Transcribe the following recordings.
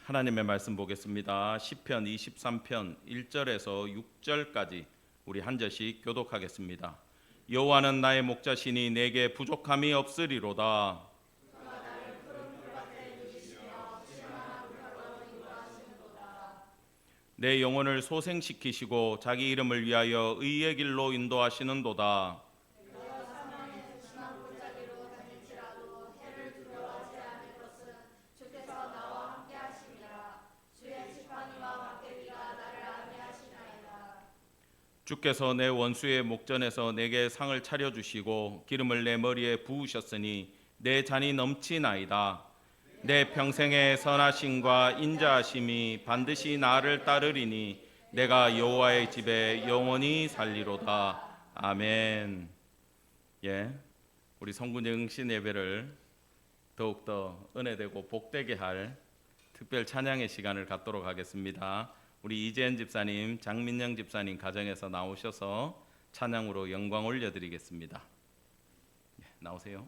하나님의 말씀 보겠습니다. 시편 23편 1절에서 6절까지 우리 한 절씩 교독하겠습니다. 여호와는 나의 목자시니 내게 부족함이 없으리로다. 내 영혼을 소생시키시고 자기 이름을 위하여 의의 길로 인도하시는도다. 주께서 내 원수의 목전에서 내게 상을 차려주시고 기름을 내 머리에 부으셨으니 내 잔이 넘치나이다. 내 평생의 선하심과 인자하심이 반드시 나를 따르리니 내가 여호와의 집에 영원히 살리로다. 아멘. 우리 성군 영신 예배를 더욱더 은혜되고 복되게 할 특별 찬양의 시간을 갖도록 하겠습니다. 우리 이재현 집사님, 장민영 집사님 가정에서 나오셔서 찬양으로 영광 올려드리겠습니다. 나오세요.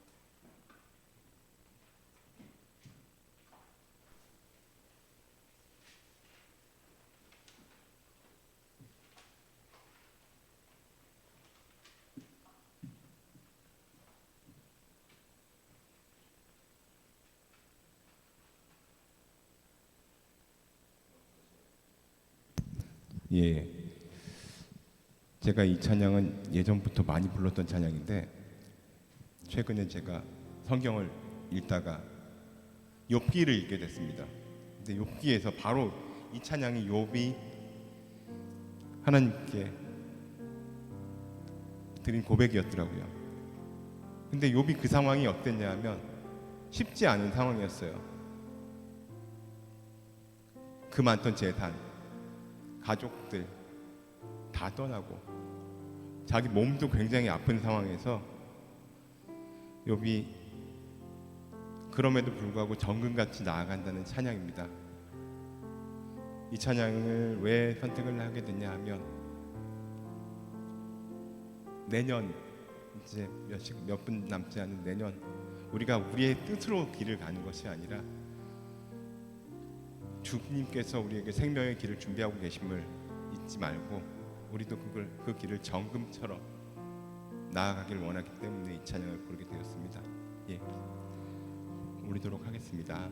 제가 이 찬양은 예전부터 많이 불렀던 찬양인데 최근에 제가 성경을 읽다가 욥기를 읽게 됐습니다. 근데 욥기에서 바로 이 찬양이 욥이 하나님께 드린 고백이었더라고요. 근데 욥이 그 상황이 어땠냐 하면 쉽지 않은 상황이었어요. 그 많던 재산, 가족들 다 떠나고 자기 몸도 굉장히 아픈 상황에서 욥이 그럼에도 불구하고 정금같이 나아간다는 찬양입니다. 이 찬양을 왜 선택을 하게 됐냐 하면 내년 이제 몇 분 남지 않은 내년 우리가 우리의 뜻으로 길을 가는 것이 아니라 주님께서 우리에게 생명의 길을 준비하고 계심을 잊지 말고 우리도 그 길을 정금처럼 나아가길 원하기 때문에 이 찬양을 부르게 되었습니다. 올리도록 하겠습니다.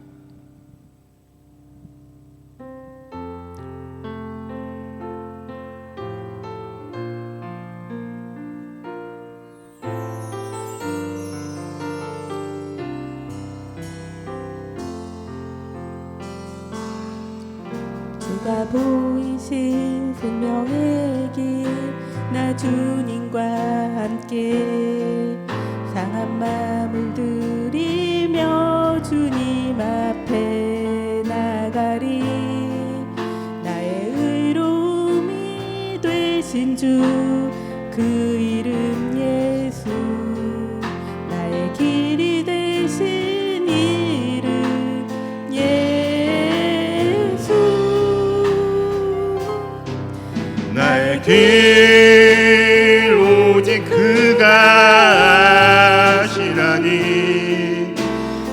주가 보이신 생명의 길 나 주님과 함께 상한 마음을 들이며 주님 앞에 나가리. 나의 의로움이 되신 주 그 이름 예수 나의 길이 되신 이름 예수 나의 길 오직 그가 아시나니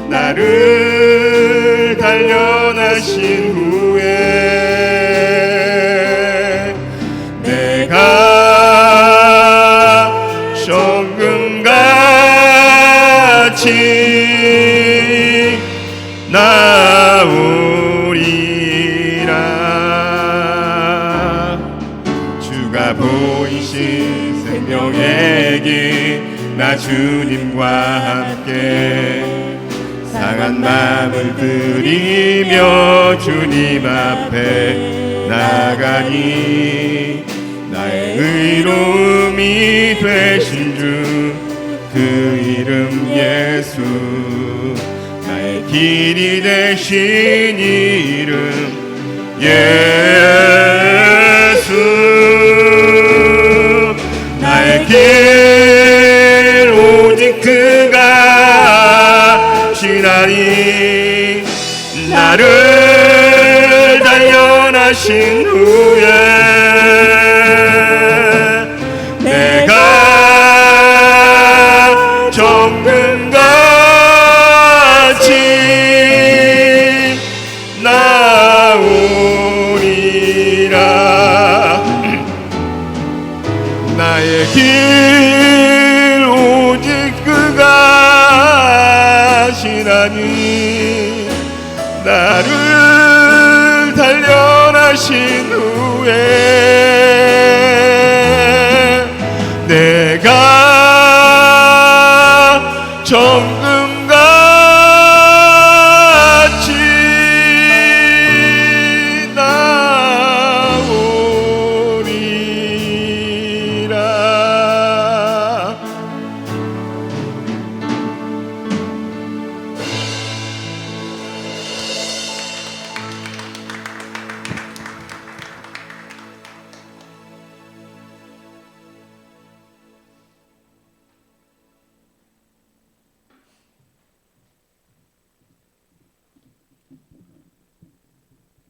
나를 단련하신 후에 내가 정금같이 나오리라. 주가 보이신 생명의 길 나 주님과 함께 상한 마음을 들이며 주님 앞에 나가니 나의 의로움이 되신 주 그 이름 예수 나의 길이 되신 이름 예수 나의 길 오직 그가 아시나니 나를 단련하신 후에 내가 정금같이 나 길 오직 그가 하시나니 나를 단련하신 후에 내가 정금같이 나오리라.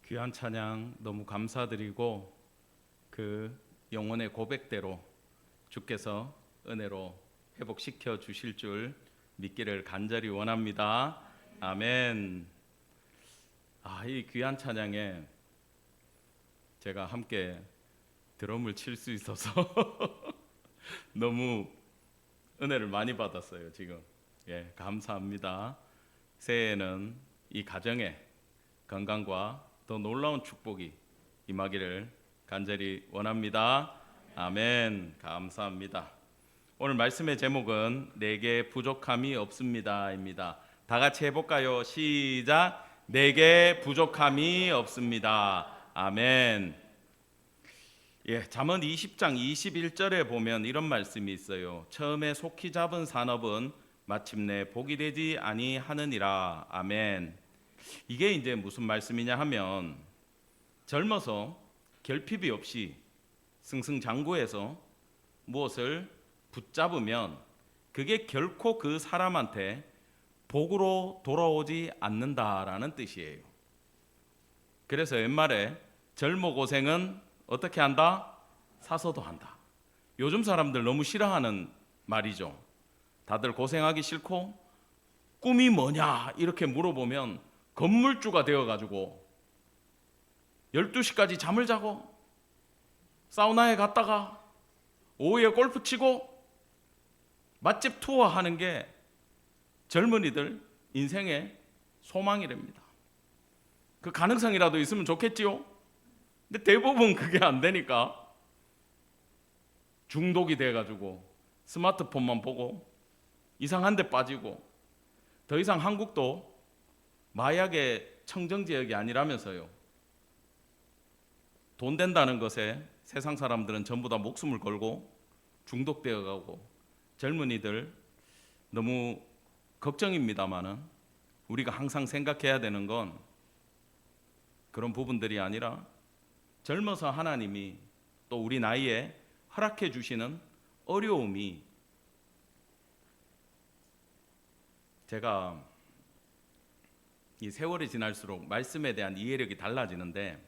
귀한 찬양 너무 감사드리고 그 영혼의 고백대로 주께서 은혜로 회복시켜 주실 줄 믿기를 간절히 원합니다. 아멘. 이 귀한 찬양에 제가 함께 드럼을 칠 수 있어서 너무 은혜를 많이 받았어요. 지금 감사합니다. 새해에는 이 가정에 건강과 더 놀라운 축복이 임하기를 간절히 원합니다. 아멘. 감사합니다. 오늘 말씀의 제목은 내게 부족함이 없습니다입니다. 다 같이 해볼까요? 시작. 내게 부족함이 없습니다. 아멘. 잠언 20장 21절에 보면 이런 말씀이 있어요. 처음에 속히 잡은 산업은 마침내 복이 되지 아니하느니라. 아멘. 이게 이제 무슨 말씀이냐 하면 젊어서 결핍이 없이 승승장구해서 무엇을 붙잡으면 그게 결코 그 사람한테 복으로 돌아오지 않는다라는 뜻이에요. 그래서 옛말에 젊어 고생은 어떻게 한다? 사서도 한다. 요즘 사람들 너무 싫어하는 말이죠. 다들 고생하기 싫고 꿈이 뭐냐 이렇게 물어보면 건물주가 되어가지고 12시까지 잠을 자고 사우나에 갔다가 오후에 골프 치고 맛집 투어하는 게 젊은이들 인생의 소망이랍니다. 그 가능성이라도 있으면 좋겠지요. 근데 대부분 그게 안 되니까 중독이 돼가지고 스마트폰만 보고 이상한 데 빠지고 더 이상 한국도 마약의 청정지역이 아니라면서요. 돈 된다는 것에 세상 사람들은 전부 다 목숨을 걸고 중독되어 가고 젊은이들 너무 걱정입니다마는 우리가 항상 생각해야 되는 건 그런 부분들이 아니라 젊어서 하나님이 또 우리 나이에 허락해 주시는 어려움이 제가 이 세월이 지날수록 말씀에 대한 이해력이 달라지는데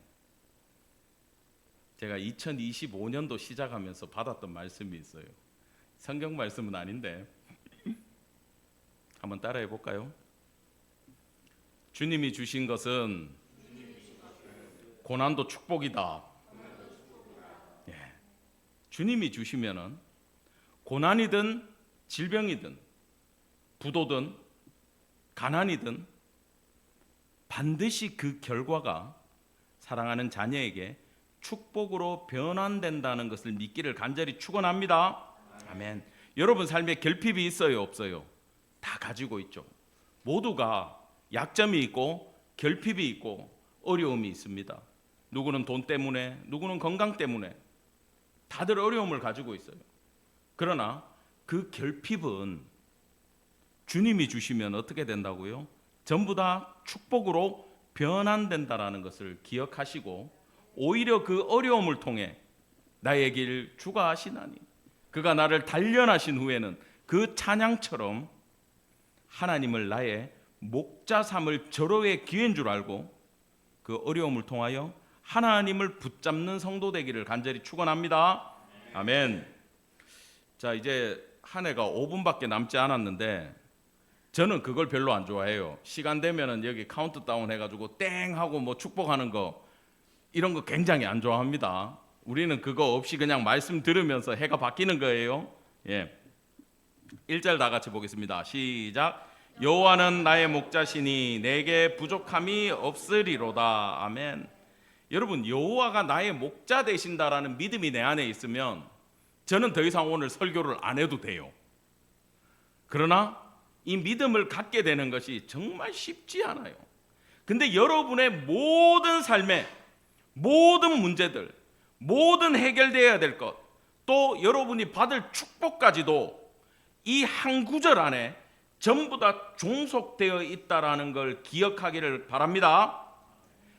제가 2025년도 시작하면서 받았던 말씀이 있어요. 성경 말씀은 아닌데 한번 따라해 볼까요? 주님이 주신 것은 고난도 축복이다. 주님이 주시면은 고난이든 질병이든 부도든 가난이든 반드시 그 결과가 사랑하는 자녀에게 축복으로 변환된다는 것을 믿기를 간절히 축원합니다. 아멘. 여러분 삶에 결핍이 있어요, 없어요? 다 가지고 있죠. 모두가 약점이 있고 결핍이 있고 어려움이 있습니다. 누구는 돈 때문에, 누구는 건강 때문에 다들 어려움을 가지고 있어요. 그러나 그 결핍은 주님이 주시면 어떻게 된다고요? 전부 다 축복으로 변환된다라는 것을 기억하시고 오히려 그 어려움을 통해 나의 길 주가 아시나니 그가 나를 단련하신 후에는 그 찬양처럼 하나님을 나의 목자 삼을 절호의 기회인 줄 알고 그 어려움을 통하여 하나님을 붙잡는 성도 되기를 간절히 축원합니다. 아멘. 자, 이제 한 해가 5분밖에 남지 않았는데 저는 그걸 별로 안 좋아해요. 시간 되면은 여기 카운트다운 해가지고 땡 하고 뭐 축복하는 거 이런 거 굉장히 안 좋아합니다. 우리는 그거 없이 그냥 말씀 들으면서 해가 바뀌는 거예요. 예. 1절 다 같이 보겠습니다. 시작. 여호와는 나의 목자시니 내게 부족함이 없으리로다. 아멘. 여러분, 여호와가 나의 목자 되신다라는 믿음이 내 안에 있으면 저는 더 이상 오늘 설교를 안 해도 돼요. 그러나 이 믿음을 갖게 되는 것이 정말 쉽지 않아요. 근데 여러분의 모든 삶의 모든 문제들, 모든 해결되어야 될 것, 또 여러분이 받을 축복까지도 이 한 구절 안에 전부 다 종속되어 있다라는 걸 기억하기를 바랍니다.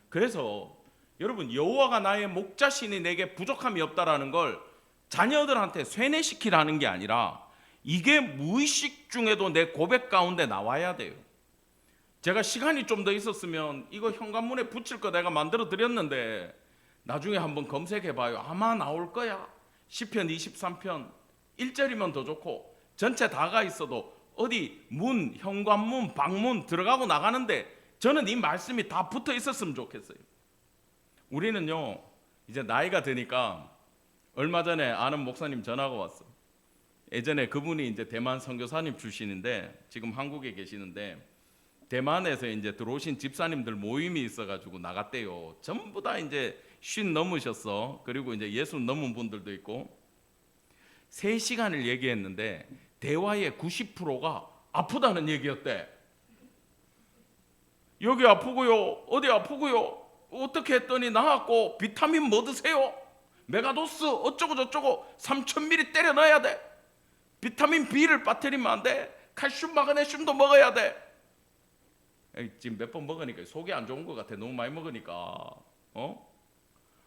그래서 여러분, 여호와가 나의 목자시니 내게 부족함이 없다라는 걸 자녀들한테 쇠뇌시키라는 게 아니라 이게 무의식 중에도 내 고백 가운데 나와야 돼요. 제가 시간이 좀 더 있었으면 이거 현관문에 붙일 거 내가 만들어 드렸는데 나중에 한번 검색해 봐요. 아마 나올 거야. 시편 23편 1절이면 더 좋고 전체 다가 있어도 어디 문, 현관문, 방문 들어가고 나가는데 저는 이 말씀이 다 붙어 있었으면 좋겠어요. 우리는요, 이제 나이가 드니까 얼마 전에 아는 목사님 전화가 왔어. 예전에 그분이 이제 대만 선교사님 출신인데 지금 한국에 계시는데 대만에서 이제 들어오신 집사님들 모임이 있어가지고 나갔대요. 전부 다 이제 50 넘으셨어. 그리고 이제 60 넘은 분들도 있고 3시간을 얘기했는데 대화의 90%가 아프다는 얘기였대. 여기 아프고요, 어디 아프고요, 어떻게 했더니 나았고 비타민 뭐 드세요? 메가도스 어쩌고 저쩌고 3000ml 때려 넣어야 돼. 비타민 B를 빠뜨리면 안 돼. 칼슘 마그네슘도 먹어야 돼. 지금 몇 번 먹으니까 속이 안 좋은 것 같아. 너무 많이 먹으니까.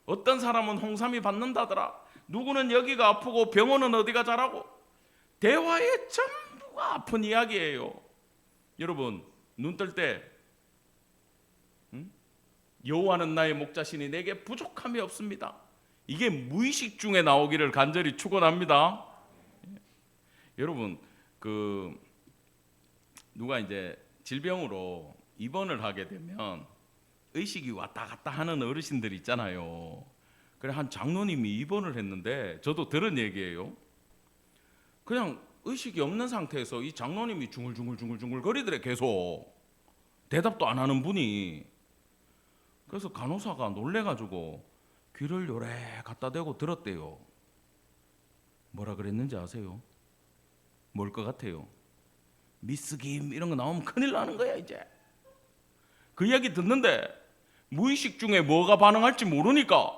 어떤 사람은 홍삼이 받는다더라. 누구는 여기가 아프고 병원은 어디가 잘하고. 대화의 전부가 아픈 이야기예요. 여러분, 눈 뜰 때 여호와는 나의 목자시니 내게 부족함이 없습니다. 이게 무의식 중에 나오기를 간절히 축원합니다. 여러분, 누가 이제 질병으로 입원을 하게 되면 의식이 왔다 갔다 하는 어르신들 있잖아요. 그래, 한 장로님이 입원을 했는데 저도 들은 얘기예요. 그냥 의식이 없는 상태에서 이 장로님이 중얼중얼 거리더래. 계속 대답도 안 하는 분이. 그래서 간호사가 놀래가지고 귀를 요래 갖다 대고 들었대요. 뭐라 그랬는지 아세요? 뭘 것 같아요? 미스김 이런 거 나오면 큰일 나는 거야 이제. 그 이야기 듣는데 무의식 중에 뭐가 반응할지 모르니까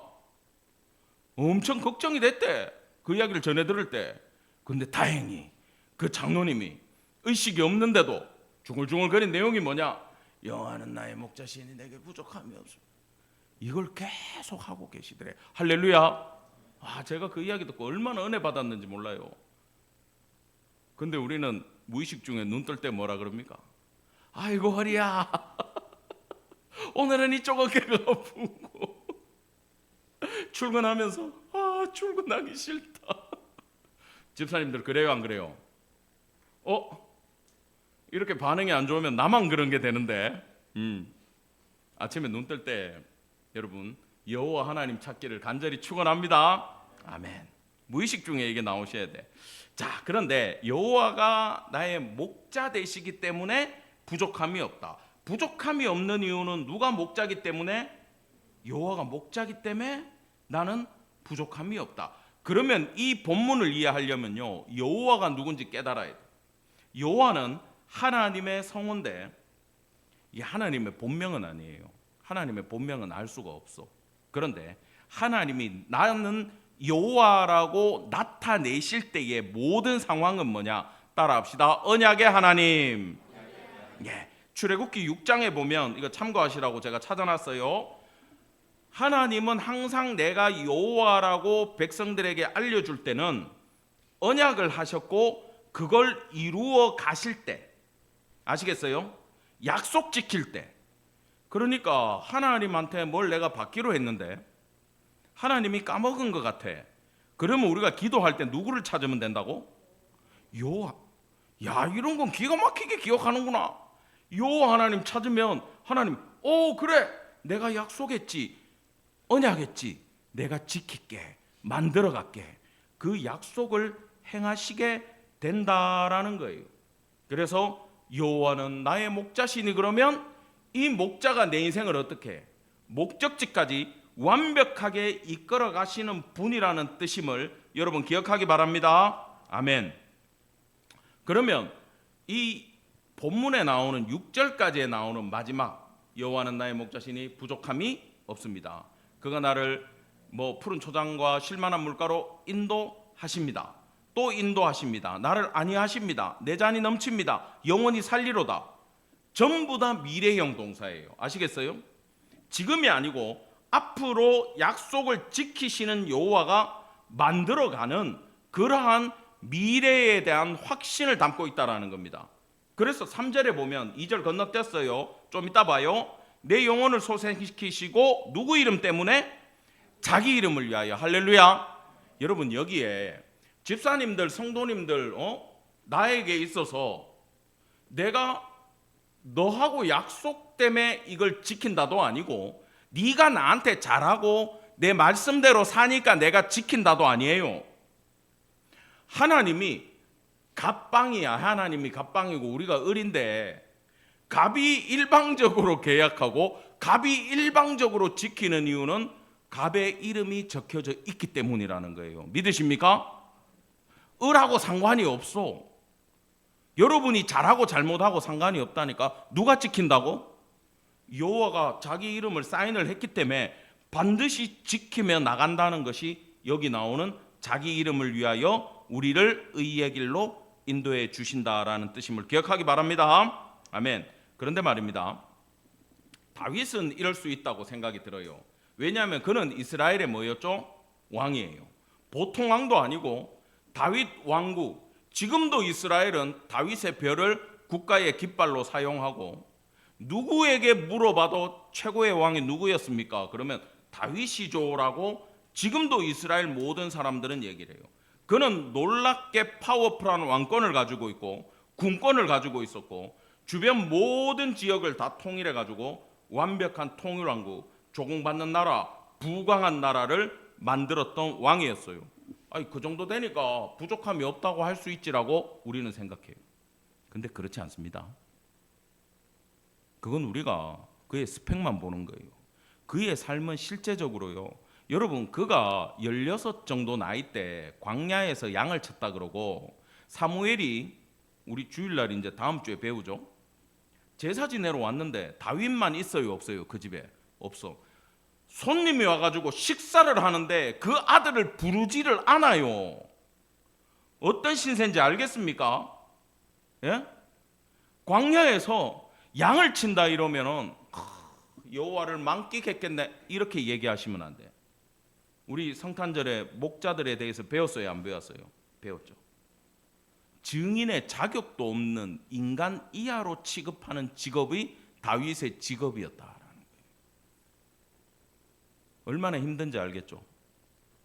엄청 걱정이 됐대. 그 이야기를 전해 들을 때. 근데 다행히 그 장로님이 의식이 없는데도 중얼중얼거린 내용이 뭐냐? 여호와는 나의 목자시니 내게 부족함이 없습니다. 이걸 계속 하고 계시더래. 할렐루야. 제가 그 이야기 듣고 얼마나 은혜 받았는지 몰라요. 근데 우리는 무의식 중에 눈 뜰 때 뭐라 그럽니까? 아이고 허리야. 오늘은 이쪽 어깨가 아프고. 출근하면서 출근하기 싫다. 집사님들 그래요 안 그래요? 이렇게 반응이 안 좋으면 나만 그런 게 되는데. 아침에 눈 뜰 때 여러분 여호와 하나님 찾기를 간절히 축원합니다. 아멘. 무의식 중에 이게 나오셔야 돼. 자, 그런데 여호와가 나의 목자 되시기 때문에 부족함이 없다. 부족함이 없는 이유는 누가 목자기 때문에? 여호와가 목자기 때문에 나는 부족함이 없다. 그러면 이 본문을 이해하려면요, 여호와가 누군지 깨달아야 돼. 여호와는 하나님의 성호인데 이 하나님의 본명은 아니에요. 하나님의 본명은 알 수가 없어. 그런데 하나님이 나는 여호와라고 나타내실 때의 모든 상황은 뭐냐? 따라합시다. 언약의 하나님. 예. 출애굽기 6장에 보면 이거 참고하시라고 제가 찾아놨어요. 하나님은 항상 내가 여호와라고 백성들에게 알려줄 때는 언약을 하셨고 그걸 이루어 가실 때, 아시겠어요? 약속 지킬 때. 그러니까 하나님한테 뭘 내가 받기로 했는데 하나님이 까먹은 것 같아. 그러면 우리가 기도할 때 누구를 찾으면 된다고? 여호와. 야, 이런 건 기가 막히게 기억하는구나. 여호와 하나님 찾으면 하나님, 그래, 내가 약속했지, 언약했지, 내가 지킬게, 만들어갈게, 그 약속을 행하시게 된다라는 거예요. 그래서 여호와는 나의 목자시니, 그러면 이 목자가 내 인생을 어떻게 목적지까지 완벽하게 이끌어 가시는 분이라는 뜻임을 여러분 기억하기 바랍니다. 아멘. 그러면 이 본문에 나오는 6절까지에 나오는 마지막, 여호와는 나의 목자시니 부족함이 없습니다. 그가 나를 푸른 초장과 쉴만한 물가로 인도하십니다. 또 인도하십니다. 나를 안위하십니다. 내 잔이 넘칩니다. 영원히 살리로다. 전부 다 미래형 동사예요. 아시겠어요? 지금이 아니고 앞으로 약속을 지키시는 여호와가 만들어가는 그러한 미래에 대한 확신을 담고 있다라는 겁니다. 그래서 3절에 보면 2절 건너뛰었어요. 좀 이따 봐요. 내 영혼을 소생시키시고 누구 이름 때문에? 자기 이름을 위하여. 할렐루야. 여러분, 여기에 집사님들, 성도님들, 나에게 있어서 내가 너하고 약속 때문에 이걸 지킨다도 아니고, 네가 나한테 잘하고 내 말씀대로 사니까 내가 지킨다도 아니에요. 하나님이 갑방이야. 하나님이 갑방이고 우리가 을인데, 갑이 일방적으로 계약하고 갑이 일방적으로 지키는 이유는 갑의 이름이 적혀져 있기 때문이라는 거예요. 믿으십니까? 을하고 상관이 없어. 여러분이 잘하고 잘못하고 상관이 없다니까. 누가 지킨다고? 여호와가 자기 이름을 사인을 했기 때문에 반드시 지키며 나간다는 것이 여기 나오는 자기 이름을 위하여 우리를 의의 길로 인도해 주신다라는 뜻임을 기억하기 바랍니다. 아멘. 그런데 말입니다, 다윗은 이럴 수 있다고 생각이 들어요. 왜냐하면 그는 이스라엘의 뭐였죠? 왕이에요. 보통 왕도 아니고 다윗 왕국. 지금도 이스라엘은 다윗의 별을 국가의 깃발로 사용하고, 누구에게 물어봐도 최고의 왕이 누구였습니까? 그러면 다윗이죠라고 지금도 이스라엘 모든 사람들은 얘기를 해요. 그는 놀랍게 파워풀한 왕권을 가지고 있고 군권을 가지고 있었고, 주변 모든 지역을 다 통일해 가지고 완벽한 통일왕국, 조공받는 나라, 부강한 나라를 만들었던 왕이었어요. 아니, 그 정도 되니까 부족함이 없다고 할 수 있지라고 우리는 생각해요. 근데 그렇지 않습니다. 그건 우리가 그의 스펙만 보는 거예요. 그의 삶은 실제적으로요, 여러분, 그가 16 정도 나이 때 광야에서 양을 쳤다 그러고, 사무엘이 우리 주일날 이제 다음 주에 배우죠. 제사 지내러 왔는데 다윗만 있어요, 없어요? 그 집에 없어. 손님이 와가지고 식사를 하는데 그 아들을 부르지를 않아요. 어떤 신세인지 알겠습니까? 예? 광야에서 양을 친다 이러면은 여호와를 만끽했겠네, 이렇게 얘기하시면 안 돼. 우리 성탄절에 목자들에 대해서 배웠어요, 안 배웠어요? 배웠죠. 증인의 자격도 없는 인간 이하로 취급하는 직업이 다윗의 직업이었다라는 거예요. 얼마나 힘든지 알겠죠?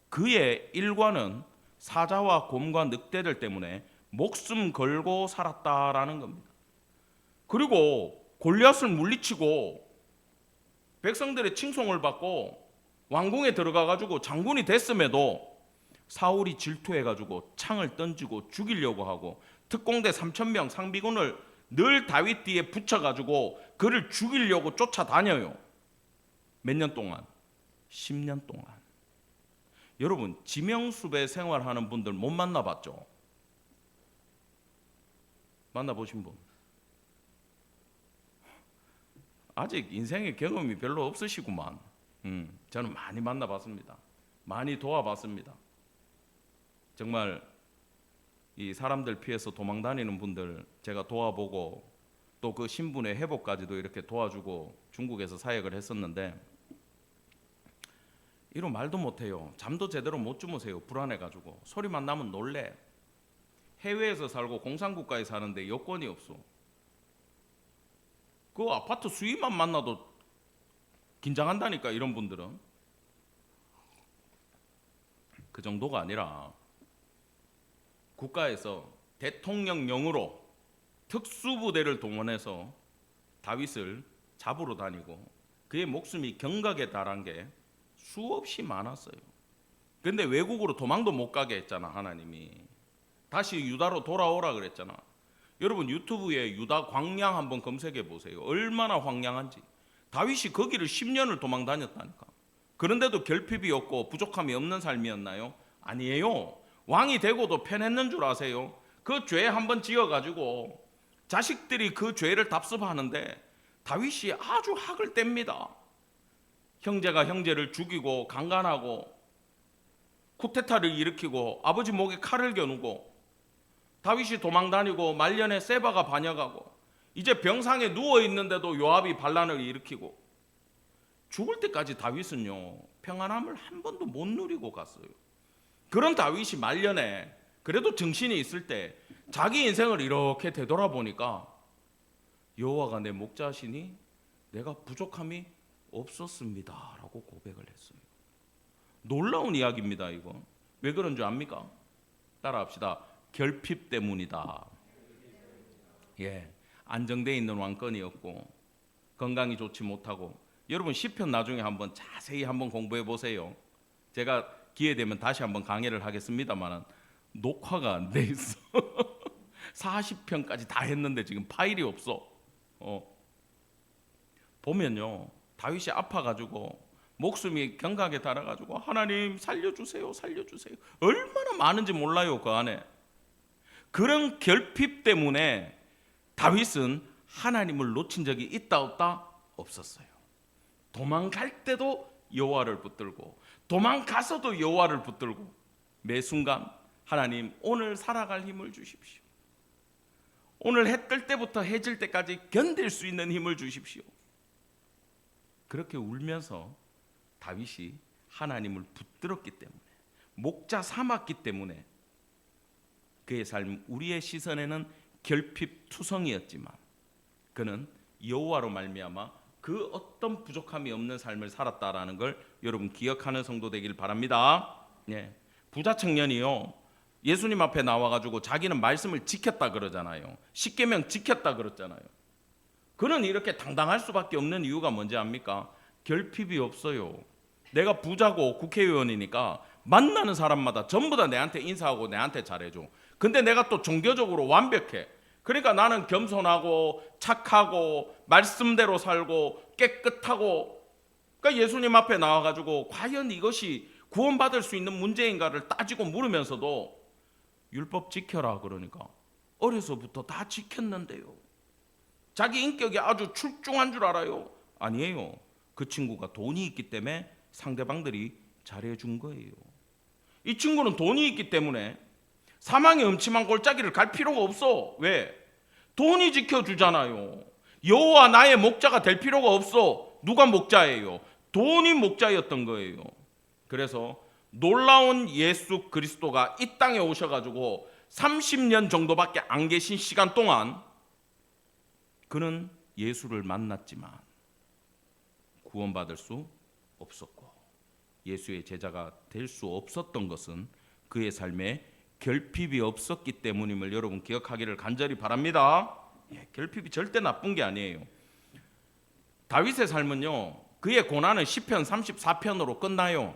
그의 일과는 사자와 곰과 늑대들 때문에 목숨 걸고 살았다라는 겁니다. 그리고 골리앗을 물리치고 백성들의 칭송을 받고 왕궁에 들어가 가지고 장군이 됐음에도 사울이 질투해 가지고 창을 던지고 죽이려고 하고, 특공대 3,000명 상비군을 늘 다윗 뒤에 붙여 가지고 그를 죽이려고 쫓아다녀요. 몇 년 동안? 10년 동안. 여러분, 지명수배 생활하는 분들 못 만나봤죠? 만나보신 분? 아직 인생의 경험이 별로 없으시구만. 저는 많이 만나봤습니다. 많이 도와봤습니다. 정말 이 사람들 피해서 도망다니는 분들 제가 도와보고, 또 그 신분의 회복까지도 이렇게 도와주고 중국에서 사역을 했었는데, 이런 말도 못해요. 잠도 제대로 못 주무세요. 불안해가지고. 소리만 나면 놀래. 해외에서 살고 공산국가에 사는데 여권이 없어. 그 아파트 수입만 만나도 긴장한다니까, 이런 분들은. 그 정도가 아니라 국가에서 대통령령으로 특수부대를 동원해서 다윗을 잡으러 다니고, 그의 목숨이 경각에 달한 게 수없이 많았어요. 근데 외국으로 도망도 못 가게 했잖아. 하나님이 다시 유다로 돌아오라 그랬잖아. 여러분 유튜브에 유다 광양 한번 검색해 보세요. 얼마나 황량한지. 다윗이 거기를 10년을 도망 다녔다니까. 그런데도 결핍이 없고 부족함이 없는 삶이었나요? 아니에요. 왕이 되고도 편했는 줄 아세요? 그 죄 한번 지어가지고 자식들이 그 죄를 답습하는데 다윗이 아주 학을 뗍니다. 형제가 형제를 죽이고 강간하고 쿠데타를 일으키고 아버지 목에 칼을 겨누고 다윗이 도망다니고 말년에 세바가 반역하고 이제 병상에 누워있는데도 요압이 반란을 일으키고 죽을 때까지 다윗은요 평안함을 한 번도 못 누리고 갔어요. 그런 다윗이 말년에 그래도 정신이 있을 때 자기 인생을 이렇게 되돌아보니까 여호와가 내 목자시니 내가 부족함이 없었습니다 라고 고백을 했어요. 놀라운 이야기입니다. 이거 왜 그런 줄 압니까? 따라합시다. 결핍 때문이다. 예, 안정되어 있는 왕권이었고 건강이 좋지 못하고. 여러분 시편 나중에 한번 자세히 한번 공부해 보세요. 제가 기회 되면 다시 한번 강의를 하겠습니다만 녹화가 안 돼 있어. 40편까지 다 했는데 지금 파일이 없어. 보면요 다윗이 아파가지고 목숨이 경각에 달아가지고 하나님 살려주세요 살려주세요 얼마나 많은지 몰라요. 그 안에 그런 결핍 때문에 다윗은 하나님을 놓친 적이 있다 없다? 없었어요. 도망갈 때도 여호와를 붙들고 도망가서도 여호와를 붙들고 매 순간 하나님 오늘 살아갈 힘을 주십시오. 오늘 해 뜰 때부터 해 질 때까지 견딜 수 있는 힘을 주십시오. 그렇게 울면서 다윗이 하나님을 붙들었기 때문에 목자 삼았기 때문에 그의 삶 우리의 시선에는 결핍투성이었지만 그는 여호와로 말미암아 그 어떤 부족함이 없는 삶을 살았다라는 걸 여러분 기억하는 성도 되길 바랍니다. 예. 부자 청년이요 예수님 앞에 나와가지고 자기는 말씀을 지켰다 그러잖아요. 십계명 지켰다 그랬잖아요. 그는 이렇게 당당할 수밖에 없는 이유가 뭔지 압니까? 결핍이 없어요. 내가 부자고 국회의원이니까 만나는 사람마다 전부 다 내한테 인사하고 내한테 잘해줘. 근데 내가 또 종교적으로 완벽해. 그러니까 나는 겸손하고 착하고 말씀대로 살고 깨끗하고. 그러니까 예수님 앞에 나와가지고 과연 이것이 구원받을 수 있는 문제인가를 따지고 물으면서도 율법 지켜라 그러니까 어려서부터 다 지켰는데요. 자기 인격이 아주 출중한 줄 알아요? 아니에요. 그 친구가 돈이 있기 때문에 상대방들이 잘해준 거예요. 이 친구는 돈이 있기 때문에 사망의 음침한 골짜기를 갈 필요가 없어. 왜? 돈이 지켜주잖아요. 여호와 나의 목자가 될 필요가 없어. 누가 목자예요? 돈이 목자였던 거예요. 그래서 놀라운 예수 그리스도가 이 땅에 오셔가지고 30년 정도밖에 안 계신 시간 동안 그는 예수를 만났지만 구원받을 수 없었고 예수의 제자가 될 수 없었던 것은 그의 삶에 결핍이 없었기 때문임을 여러분 기억하기를 간절히 바랍니다. 예, 결핍이 절대 나쁜 게 아니에요. 다윗의 삶은요 그의 고난은 시편 34편으로 끝나요.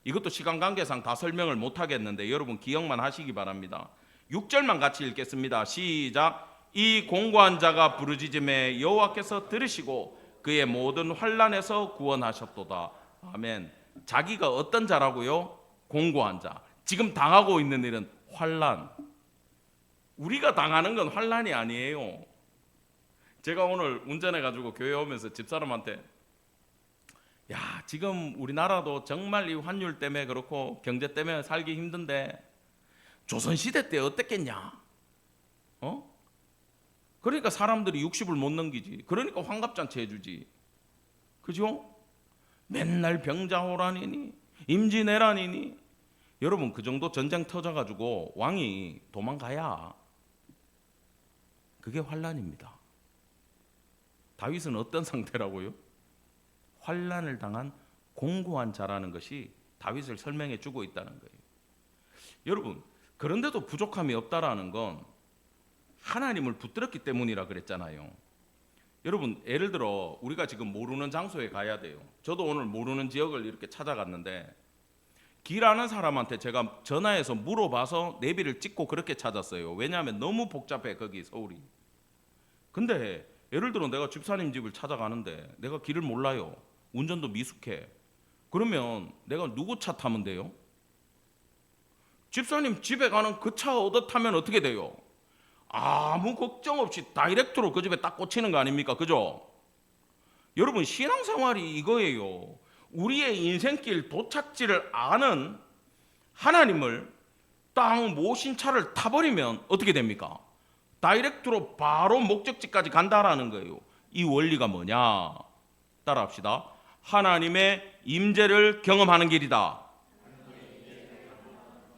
이것도 시간 관계상 다 설명을 못 하겠는데 여러분 기억만 하시기 바랍니다. 6절만 같이 읽겠습니다. 시작. 이 공고한 자가 부르짖음에 여호와께서 들으시고 그의 모든 환난에서 구원하셨도다. 아멘. 자기가 어떤 자라고요? 공고한 자. 지금 당하고 있는 일은 환난. 우리가 당하는 건 환난이 아니에요. 제가 오늘 운전해가지고 교회 오면서 집사람한테 야 지금 우리나라도 정말 이 환율 때문에 그렇고 경제 때문에 살기 힘든데 조선시대 때 어땠겠냐? 그러니까 사람들이 60을 못 넘기지. 그러니까 환갑잔치 해주지. 그죠? 맨날 병자호란이니 임진왜란이니. 여러분 그 정도 전쟁 터져가지고 왕이 도망가야 그게 환란입니다. 다윗은 어떤 상태라고요? 환란을 당한 공고한 자라는 것이 다윗을 설명해 주고 있다는 거예요. 여러분 그런데도 부족함이 없다라는 건 하나님을 붙들었기 때문이라 그랬잖아요. 여러분 예를 들어 우리가 지금 모르는 장소에 가야 돼요. 저도 오늘 모르는 지역을 이렇게 찾아갔는데 길 아는 사람한테 제가 전화해서 물어봐서 내비를 찍고 그렇게 찾았어요. 왜냐하면 너무 복잡해 거기 서울이. 근데 예를 들어 내가 집사님 집을 찾아가는데 내가 길을 몰라요. 운전도 미숙해. 그러면 내가 누구 차 타면 돼요? 집사님 집에 가는 그 차 얻어 타면 어떻게 돼요? 아무 걱정 없이 다이렉트로 그 집에 딱 꽂히는 거 아닙니까? 그죠? 여러분 신앙생활이 이거예요. 우리의 인생길 도착지를 아는 하나님을 딱 모신 차를 타버리면 어떻게 됩니까? 다이렉트로 바로 목적지까지 간다라는 거예요. 이 원리가 뭐냐? 따라합시다. 하나님의 임재를 경험하는 길이다.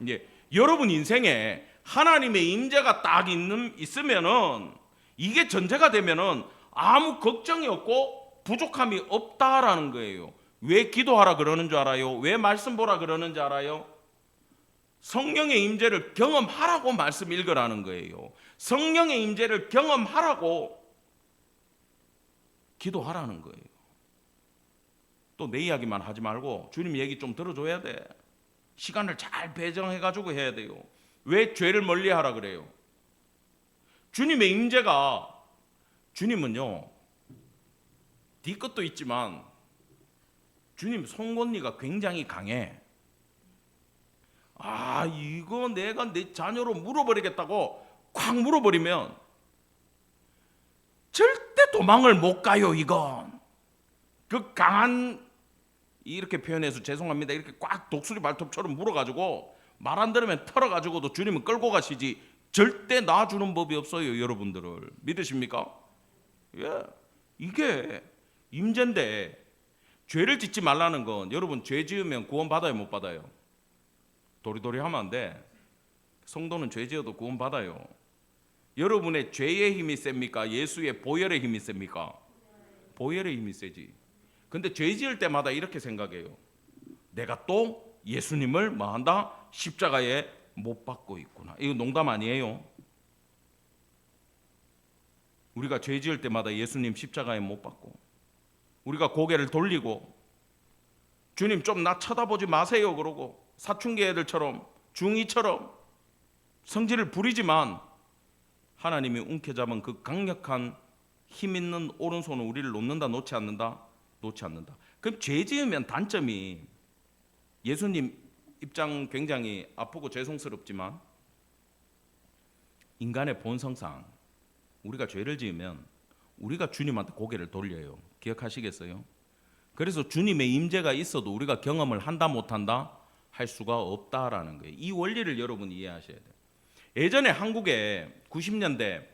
이제 여러분 인생에 하나님의 임재가 딱 있으면은 이게 전제가 되면은 아무 걱정이 없고 부족함이 없다라는 거예요. 왜 기도하라 그러는 줄 알아요? 왜 말씀 보라 그러는 줄 알아요? 성령의 임재를 경험하라고 말씀 읽으라는 거예요. 성령의 임재를 경험하라고 기도하라는 거예요. 또 내 이야기만 하지 말고 주님 얘기 좀 들어줘야 돼. 시간을 잘 배정해가지고 해야 돼요. 왜 죄를 멀리하라 그래요? 주님의 임재가 주님은요 뒤끝도 있지만 주님 송곳니가 굉장히 강해. 아 이거 내가 내 자녀로 물어버리겠다고 콱 물어버리면 절대 도망을 못 가요. 이건 그 강한 이렇게 표현해서 죄송합니다. 이렇게 꽉 독수리 발톱처럼 물어가지고 말 안 들으면 털어가지고도 주님은 끌고 가시지 절대 놔주는 법이 없어요. 여러분들을 믿으십니까? 예, 이게 임재인데 죄를 짓지 말라는 건 여러분 죄 지으면 구원 받아요 못 받아요? 도리도리 하면 안 돼. 성도는 죄 지어도 구원 받아요. 여러분의 죄의 힘이 셉니까? 예수의 보혈의 힘이 셉니까? 보혈의 힘이 세지. 근데 죄 지을 때마다 이렇게 생각해요. 내가 또 예수님을 뭐 한다? 십자가에 못 박고 있구나. 이거 농담 아니에요. 우리가 죄 지을 때마다 예수님 십자가에 못 박고 우리가 고개를 돌리고 주님 좀 나 쳐다보지 마세요 그러고 사춘기 애들처럼 중2처럼 성질을 부리지만 하나님이 움켜잡은 그 강력한 힘 있는 오른손은 우리를 놓는다 놓지 않는다? 놓지 않는다. 그럼 죄 지으면 단점이 예수님 입장 굉장히 아프고 죄송스럽지만 인간의 본성상 우리가 죄를 지으면 우리가 주님한테 고개를 돌려요. 기억하시겠어요? 그래서 주님의 임재가 있어도 우리가 경험을 한다 못한다? 할 수가 없다라는 거예요. 이 원리를 여러분이 이해하셔야 돼요. 예전에 한국에 90년대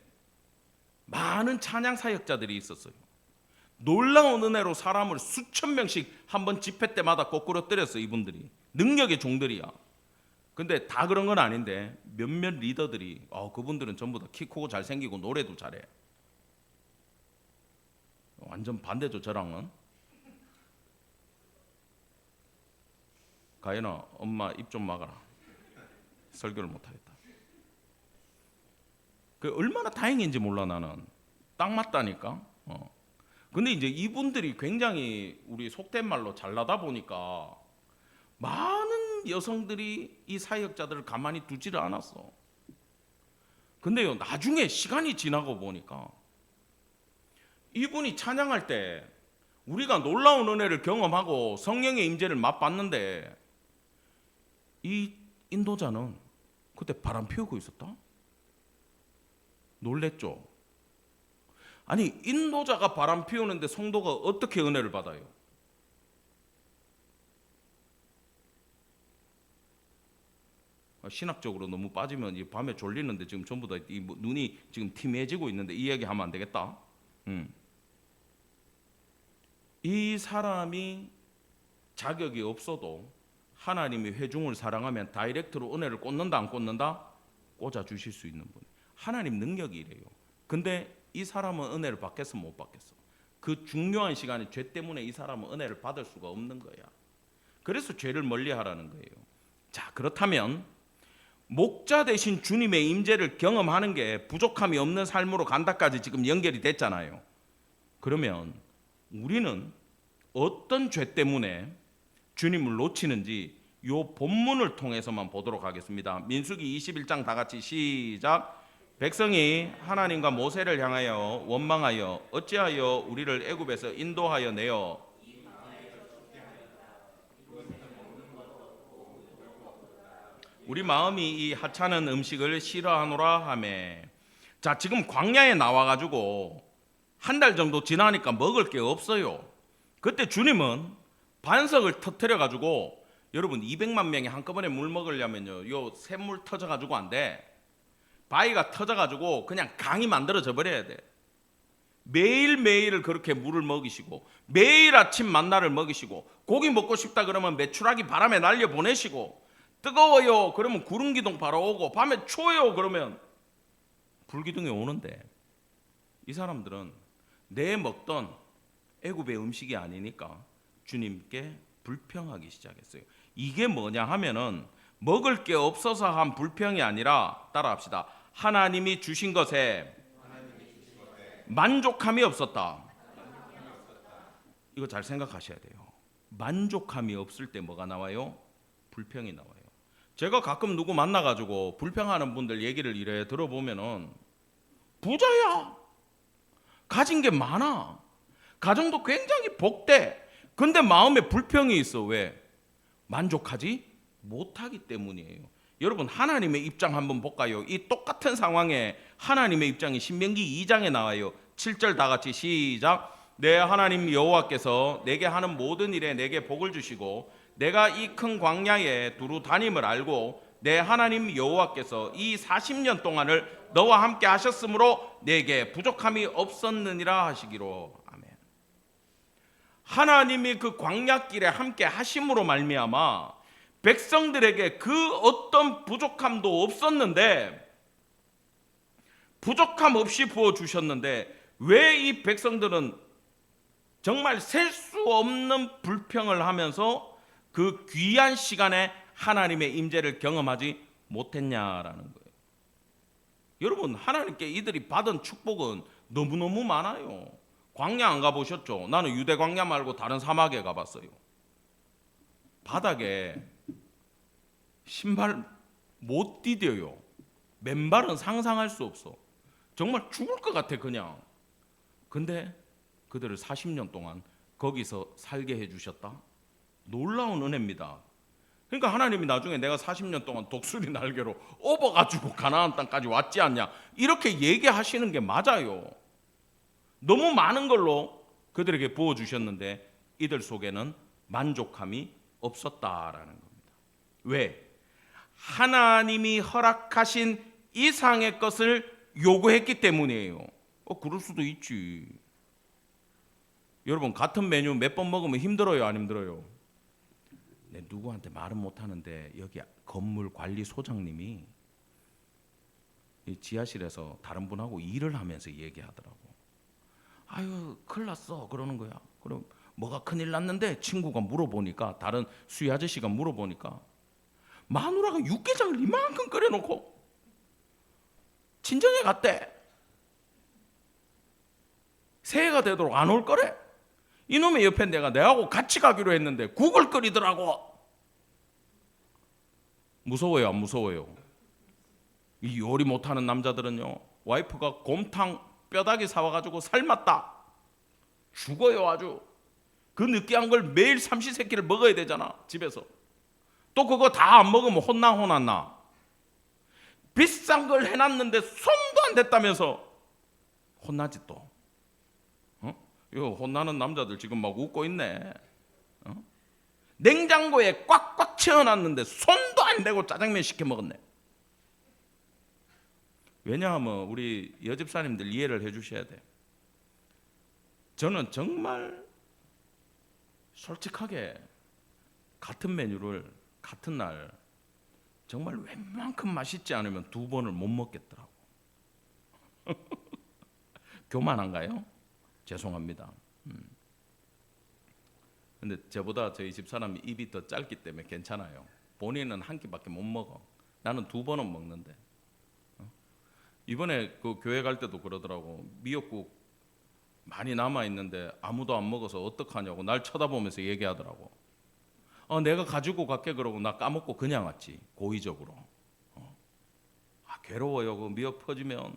많은 찬양 사역자들이 있었어요. 놀라운 은혜로 사람을 수천 명씩 한번 집회 때마다 거꾸로 때렸어요. 이분들이 능력의 종들이야. 근데 다 그런 건 아닌데 몇몇 리더들이 그분들은 전부 다 키 크고 잘생기고 노래도 잘해. 완전 반대죠 저랑은. 가연아 엄마 입 좀 막아라. 설교를 못하겠다. 그 얼마나 다행인지 몰라 나는. 딱 맞다니까. 근데 이제 이분들이 굉장히 우리 속된 말로 잘나다 보니까 많은 여성들이 이 사역자들을 가만히 두지를 않았어. 근데요 나중에 시간이 지나고 보니까 이분이 찬양할 때 우리가 놀라운 은혜를 경험하고 성령의 임재를 맛봤는데 이 인도자는 그때 바람 피우고 있었다? 놀랬죠? 아니 인도자가 바람 피우는데 성도가 어떻게 은혜를 받아요? 신학적으로 너무 빠지면 이 밤에 졸리는데 지금 전부 다 이 눈이 지금 팀해지고 있는데 이 얘기 하면 안 되겠다. 이 사람이 자격이 없어도 하나님이 회중을 사랑하면 다이렉트로 은혜를 꽂는다 안 꽂는다? 꽂아 주실 수 있는 분. 하나님 능력이 이래요. 근데 이 사람은 은혜를 받겠어 못 받겠어? 그 중요한 시간에 죄 때문에 이 사람은 은혜를 받을 수가 없는 거야. 그래서 죄를 멀리하라는 거예요. 자 그렇다면 목자 대신 주님의 임재를 경험하는 게 부족함이 없는 삶으로 간다까지 지금 연결이 됐잖아요. 그러면 우리는 어떤 죄 때문에 주님을 놓치는지 요 본문을 통해서만 보도록 하겠습니다. 민수기 21장 다 같이 시작. 백성이 하나님과 모세를 향하여 원망하여 어찌하여 우리를 애굽에서 인도하여 내어 우리 마음이 이 하찮은 음식을 싫어하노라 하매. 자, 지금 광야에 나와가지고 한 달 정도 지나니까 먹을 게 없어요. 그때 주님은 반석을 터뜨려가지고, 여러분 200만 명이 한꺼번에 물 먹으려면요 요 샘물 터져가지고 안 돼. 바위가 터져가지고 그냥 강이 만들어져 버려야 돼. 매일매일 그렇게 물을 먹이시고, 매일 아침 만나를 먹이시고, 고기 먹고 싶다 그러면 메추라기 바람에 날려 보내시고, 뜨거워요 그러면 구름기둥 바로 오고, 밤에 추워요 그러면 불기둥이 오는데, 이 사람들은 내 먹던 애굽의 음식이 아니니까 주님께 불평하기 시작했어요. 이게 뭐냐 하면은 먹을 게 없어서 한 불평이 아니라, 따라합시다. 하나님이 주신 것에 만족함이 없었다. 이거 잘 생각하셔야 돼요. 만족함이 없을 때 뭐가 나와요? 불평이 나와요. 제가 가끔 누구 만나가지고 불평하는 분들 얘기를 이래 들어보면은 부자야, 가진 게 많아, 가정도 굉장히 복돼. 근데 마음에 불평이 있어. 왜? 만족하지 못하기 때문이에요. 여러분 하나님의 입장 한번 볼까요? 이 똑같은 상황에 하나님의 입장이 신명기 2장에 나와요. 7절 다 같이 시작. 내 하나님 여호와께서 내게 하는 모든 일에 내게 복을 주시고 내가 이 큰 광야에 두루 다님을 알고 내 하나님 여호와께서 이 40년 동안을 너와 함께 하셨으므로 내게 부족함이 없었느니라 하시기로. 아멘. 하나님이 그 광야길에 함께 하심으로 말미암아 백성들에게 그 어떤 부족함도 없었는데, 부족함 없이 부어주셨는데, 왜 이 백성들은 정말 셀 수 없는 불평을 하면서 그 귀한 시간에 하나님의 임재를 경험하지 못했냐라는 거예요. 여러분 하나님께 이들이 받은 축복은 너무너무 많아요. 광야 안 가보셨죠? 나는 유대 광야 말고 다른 사막에 가봤어요. 바닥에 신발 못 디뎌요. 맨발은 상상할 수 없어. 정말 죽을 것 같아 그냥. 근데 그들을 40년 동안 거기서 살게 해주셨다. 놀라운 은혜입니다. 그러니까 하나님이 나중에 내가 40년 동안 독수리 날개로 업어가지고 가나안 땅까지 왔지 않냐, 이렇게 얘기하시는 게 맞아요. 너무 많은 걸로 그들에게 부어주셨는데 이들 속에는 만족함이 없었다라는 겁니다. 왜? 하나님이 허락하신 이상의 것을 요구했기 때문이에요. 그럴 수도 있지. 여러분 같은 메뉴 몇 번 먹으면 힘들어요, 안 힘들어요? 네, 누구한테 말은 못하는데 여기 건물 관리 소장님이 이 지하실에서 다른 분하고 일을 하면서 얘기하더라고. 아유 큰일 났어 그러는 거야. 그럼 뭐가 큰일 났는데 친구가 물어보니까, 다른 수희 아저씨가 물어보니까 마누라가 육개장을 이만큼 끓여놓고 친정에 갔대. 새해가 되도록 안 올 거래. 이놈의 옆에 내하고 같이 가기로 했는데 국을 끓이더라고. 무서워요 안 무서워요? 이 요리 못하는 남자들은요, 와이프가 곰탕 뼈다귀 사와가지고 삶았다, 죽어요 아주. 그 느끼한 걸 매일 삼시세끼를 먹어야 되잖아 집에서. 또 그거 다 안 먹으면 혼나. 비싼 걸 해놨는데 손도 안 댔다면서 혼나지 또. 요 혼나는 남자들 지금 막 웃고 있네. 냉장고에 꽉꽉 채워놨는데 손도 안 대고 짜장면 시켜 먹었네. 왜냐하면 우리 여집사님들 이해를 해주셔야 돼. 저는 정말 솔직하게 같은 메뉴를 같은 날 정말 웬만큼 맛있지 않으면 2번을 못 먹겠더라고. 교만한가요? 죄송합니다. 근데 저보다 저희 집사람이 입이 더 짧기 때문에 괜찮아요. 본인은 한 끼밖에 못 먹어. 나는 2번은 먹는데. 이번에 그 교회 갈 때도 그러더라고. 미역국 많이 남아 있는데 아무도 안 먹어서 어떡하냐고 날 쳐다보면서 얘기하더라고. 내가 가지고 갈게 그러고 나 까먹고 그냥 왔지. 고의적으로. 괴로워요. 그 미역 퍼지면.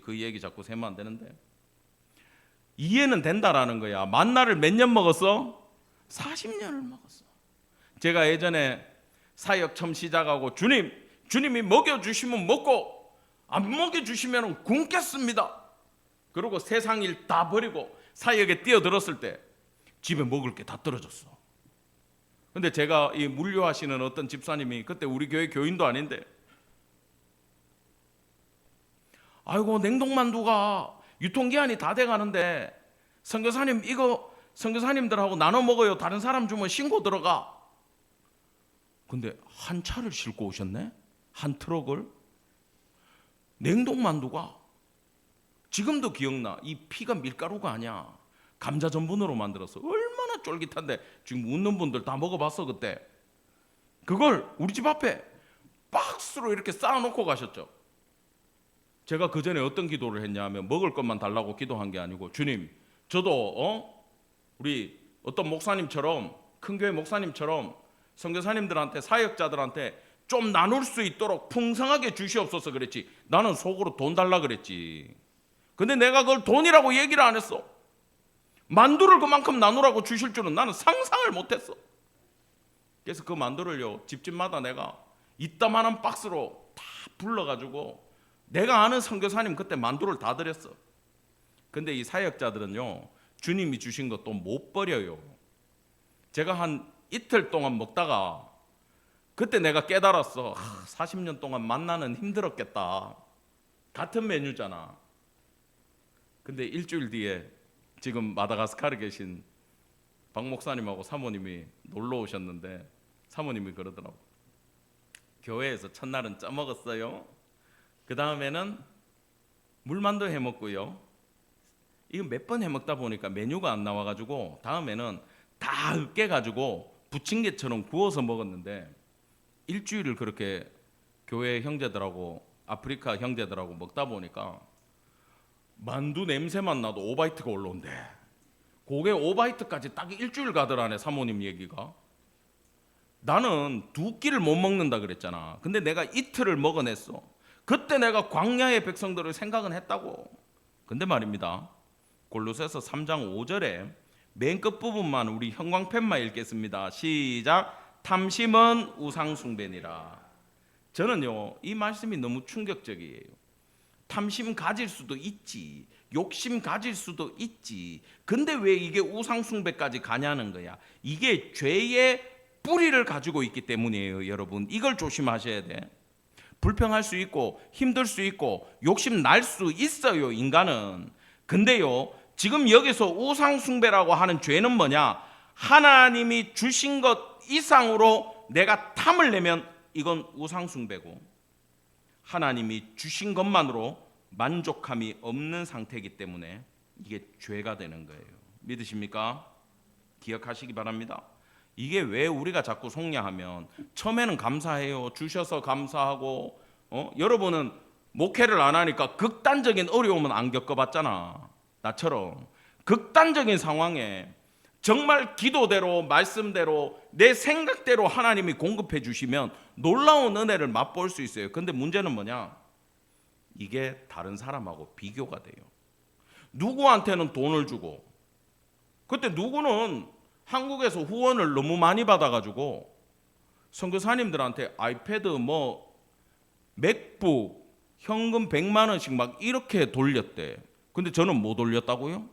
그 얘기 자꾸 세면 안 되는데. 이해는 된다라는 거야. 만나를 몇 년 먹었어? 40년을 먹었어. 제가 예전에 사역 처음 시작하고 주님이 먹여주시면 먹고 안 먹여주시면 굶겠습니다. 그리고 세상 일 다 버리고 사역에 뛰어들었을 때 집에 먹을 게 다 떨어졌어. 근데 제가 이 물류하시는 어떤 집사님이 그때 우리 교회 교인도 아닌데, 아이고 냉동만두가 유통기한이 다 돼가는데 선교사님 이거 선교사님들하고 나눠 먹어요. 다른 사람 주면 신고 들어가. 근데 한 차를 싣고 오셨네. 한 트럭을. 냉동만두가 지금도 기억나. 이 피가 밀가루가 아니야. 감자 전분으로 만들었어. 얼마나 쫄깃한데. 지금 웃는 분들 다 먹어봤어 그때. 그걸 우리 집 앞에 박스로 이렇게 쌓아놓고 가셨죠. 제가 그 전에 어떤 기도를 했냐 하면 먹을 것만 달라고 기도한 게 아니고, 주님 저도 우리 어떤 목사님처럼, 큰 교회 목사님처럼 선교사님들한테, 사역자들한테 좀 나눌 수 있도록 풍성하게 주시옵소서 그랬지. 나는 속으로 돈 달라 그랬지. 근데 내가 그걸 돈이라고 얘기를 안 했어. 만두를 그만큼 나누라고 주실 줄은 나는 상상을 못했어. 그래서 그 만두를요 집집마다 내가 이따만한 박스로 다 불러가지고 내가 아는 선교사님 그때 만두를 다 드렸어. 근데 이 사역자들은요 주님이 주신 것도 못 버려요. 제가 한 이틀 동안 먹다가 그때 내가 깨달았어. 40년 동안 만나는 힘들었겠다. 같은 메뉴잖아. 근데 일주일 뒤에 지금 마다가스카르 계신 박 목사님하고 사모님이 놀러 오셨는데 사모님이 그러더라고. 교회에서 첫날은 쪄먹었어요. 그 다음에는 물만두 해먹고요. 이거 몇 번 해먹다 보니까 메뉴가 안 나와가지고 다음에는 다 으깨가지고 부침개처럼 구워서 먹었는데, 일주일을 그렇게 교회 형제들하고 아프리카 형제들하고 먹다 보니까 만두 냄새만 나도 5바이트가 올라온대. 그게 5바이트까지 딱 일주일 가더라네 사모님 얘기가. 나는 2끼를 못 먹는다 그랬잖아. 근데 내가 이틀을 먹어냈어. 그때 내가 광야의 백성들을 생각은 했다고. 근데 말입니다, 골로새서 3장 5절에 맨 끝부분만 우리 형광펜만 읽겠습니다. 시작. 탐심은 우상숭배니라. 저는요 이 말씀이 너무 충격적이에요. 탐심 가질 수도 있지, 욕심 가질 수도 있지. 근데 왜 이게 우상숭배까지 가냐는 거야. 이게 죄의 뿌리를 가지고 있기 때문이에요. 여러분 이걸 조심하셔야 돼. 불평할 수 있고 힘들 수 있고 욕심 날 수 있어요 인간은. 근데요 지금 여기서 우상숭배라고 하는 죄는 뭐냐, 하나님이 주신 것 이상으로 내가 탐을 내면 이건 우상숭배고, 하나님이 주신 것만으로 만족함이 없는 상태이기 때문에 이게 죄가 되는 거예요. 믿으십니까? 기억하시기 바랍니다. 이게 왜 우리가 자꾸 속냐하면 처음에는 감사해요. 주셔서 감사하고, 여러분은 목회를 안 하니까 극단적인 어려움은 안 겪어봤잖아. 나처럼 극단적인 상황에 정말 기도대로 말씀대로 내 생각대로 하나님이 공급해 주시면 놀라운 은혜를 맛볼 수 있어요. 근데 문제는 뭐냐, 이게 다른 사람하고 비교가 돼요. 누구한테는 돈을 주고, 그때 누구는 한국에서 후원을 너무 많이 받아가지고 선교사님들한테 아이패드 맥북 현금 100만 원씩 막 이렇게 돌렸대. 근데 저는 뭐 돌렸다고요?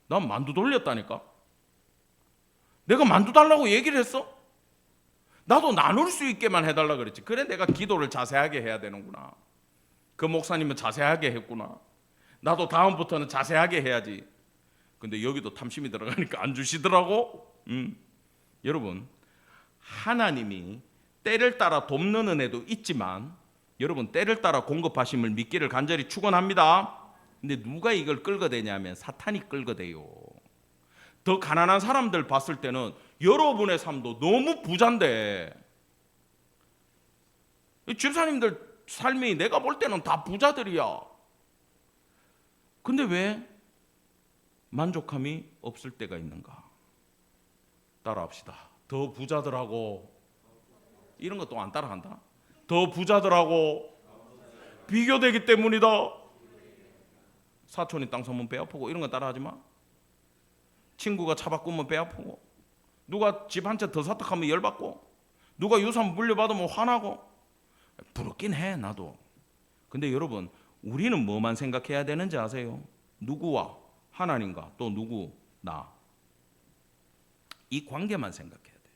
난 만두 돌렸다니까. 내가 만두 달라고 얘기를 했어? 나도 나눌 수 있게만 해달라 그랬지. 그래 내가 기도를 자세하게 해야 되는구나. 그 목사님은 자세하게 했구나. 나도 다음부터는 자세하게 해야지. 근데 여기도 탐심이 들어가니까 안 주시더라고. 여러분 하나님이 때를 따라 돕는 은혜도 있지만 여러분 때를 따라 공급하심을 믿기를 간절히 축원합니다. 근데 누가 이걸 끌어대냐면 사탄이 끌어대요. 더 가난한 사람들 봤을 때는 여러분의 삶도 너무 부자인데, 집사님들 삶이 내가 볼 때는 다 부자들이야. 근데 왜 만족함이 없을 때가 있는가? 따라합시다. 더 부자들하고 이런 거 또 안 따라간다. 더 부자들하고 비교되기 때문이다. 사촌이 땅 사면 배 아프고 이런 거 따라하지 마. 친구가 차 바꾸면 배 아프고, 누가 집 한 채 더 샀다 하면 열받고, 누가 유산 물려받으면 화나고. 부럽긴 해 나도. 근데 여러분, 우리는 뭐만 생각해야 되는지 아세요? 누구와? 하나님과 또 누구? 나. 이 관계만 생각해야 돼요.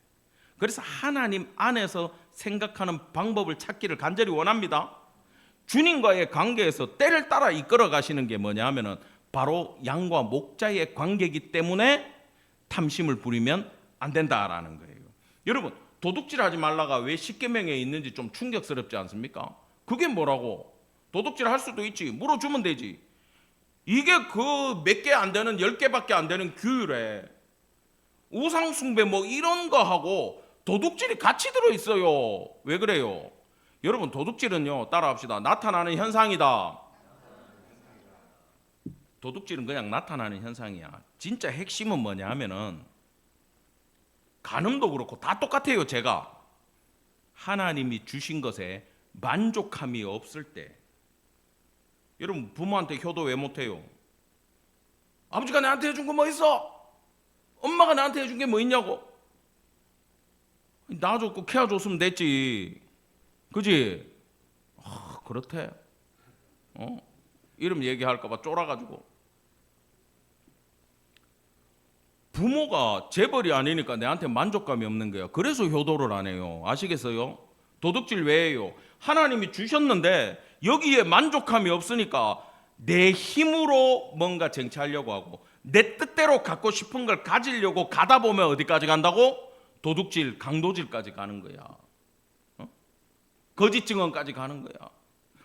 그래서 하나님 안에서 생각하는 방법을 찾기를 간절히 원합니다. 주님과의 관계에서 때를 따라 이끌어 가시는 게 뭐냐 하면은 바로 양과 목자의 관계이기 때문에 탐심을 부리면 안 된다라는 거예요. 여러분, 도둑질하지 말라가 왜 십계명에 있는지 좀 충격스럽지 않습니까? 그게 뭐라고? 도둑질 할 수도 있지. 물어주면 되지. 이게 그 몇 개 안 되는 10개밖에 안 되는 규율에 우상숭배 뭐 이런 거 하고 도둑질이 같이 들어있어요. 왜 그래요? 여러분, 도둑질은요, 따라합시다. 나타나는 현상이다. 도둑질은 그냥 나타나는 현상이야. 진짜 핵심은 뭐냐 하면은, 간음도 그렇고 다 똑같아요. 제가 하나님이 주신 것에 만족함이 없을 때, 여러분 부모한테 효도 왜 못해요? 아버지가 나한테 해준 거 뭐 있어? 엄마가 나한테 해준 게 뭐 있냐고? 낳아줬고 키워줬으면 됐지. 그지? 그렇대. 이름 얘기할까 봐 쫄아가지고. 부모가 재벌이 아니니까 내한테 만족감이 없는 거야. 그래서 효도를 안 해요. 아시겠어요? 도둑질 왜 해요? 하나님이 주셨는데 여기에 만족함이 없으니까 내 힘으로 뭔가 쟁취하려고 하고, 내 뜻대로 갖고 싶은 걸 가지려고 가다 보면 어디까지 간다고? 도둑질, 강도질까지 가는 거야. 거짓 증언까지 가는 거야.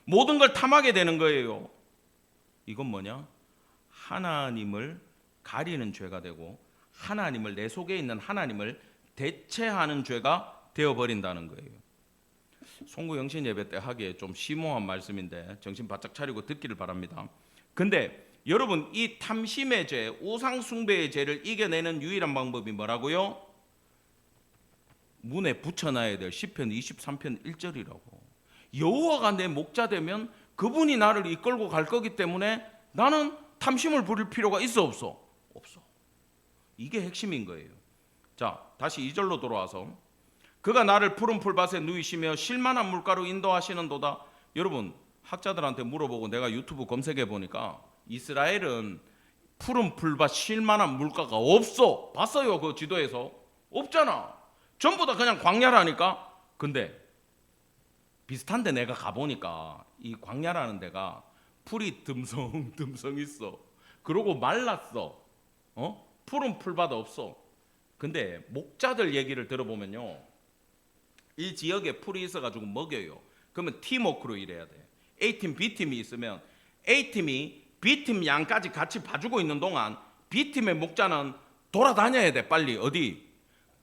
모든 걸 탐하게 되는 거예요. 이건 뭐냐? 하나님을 가리는 죄가 되고, 하나님을, 내 속에 있는 하나님을 대체하는 죄가 되어버린다는 거예요. 송구 영신 예배 때 하기에 좀 심오한 말씀인데 정신 바짝 차리고 듣기를 바랍니다. 근데 여러분, 이 탐심의 죄, 우상 숭배의 죄를 이겨내는 유일한 방법이 뭐라고요? 문에 붙여놔야 될 시편 23편 1절이라고. 여호와가 내 목자 되면 그분이 나를 이끌고 갈 거기 때문에 나는 탐심을 부릴 필요가 있어 없어? 없어. 이게 핵심인 거예요. 자, 다시 2절로 돌아와서, 그가 나를 푸른 풀밭에 누이시며 쉴만한 물가로 인도하시는도다. 여러분, 학자들한테 물어보고 내가 유튜브 검색해 보니까 이스라엘은 푸른 풀밭 쉴만한 물가가 없어. 봤어요? 그 지도에서? 없잖아. 전부 다 그냥 광야라니까. 근데 비슷한데 내가 가보니까 이 광야라는 데가 풀이 듬성듬성 있어. 그러고 말랐어. 푸른 풀밭 없어. 근데 목자들 얘기를 들어보면요, 이 지역에 풀이 있어가지고 먹여요. 그러면 팀워크로 일해야 돼. A팀, B팀이 있으면 A팀이 B팀 양까지 같이 봐주고 있는 동안 B팀의 목자는 돌아다녀야 돼. 빨리 어디?